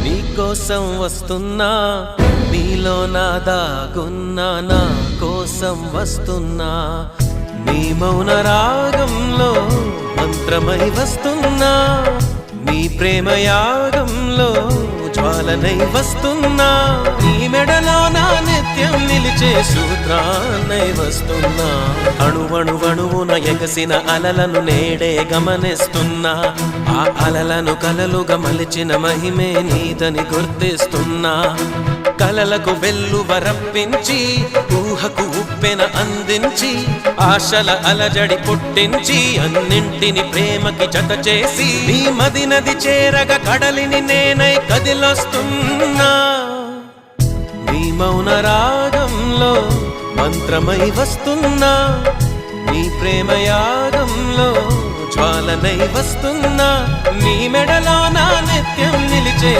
నీకోసం వస్తున్నా, నీలో నా దాగున్నా, నా కోసం వస్తున్నా. నీ మౌన రాగంలో మంత్రమై వస్తున్నా, నీ ప్రేమ యాగంలో జ్వాలనై వస్తున్నా. నీ మెడలో నా నిత్యం నిలిచే సూత్రాన్నై వస్తున్నా. అణువణువణువున ఎగసిన అలలను నేడే గమనిస్తున్నా. ఆ అలలను కలలుగా మలిచిన మహిమే నీదని గుర్తిస్తున్నా. కలలకు వెల్లువరప్పించి, ఊహకు ఉప్పెన అందించి, ఆశల అలజడి పుట్టించి, అన్నింటిని ప్రేమకి జత చేసి, నీ మది నది చేరగ కడలిని నేనై కదిలొస్తున్నా. నీ మౌన రాగంలో మంత్రమై వస్తున్నా, నీ ప్రేమ యాగంలో జ్వాలనై వస్తున్నా. నీ మెడలో నా నిత్యం నిలిచే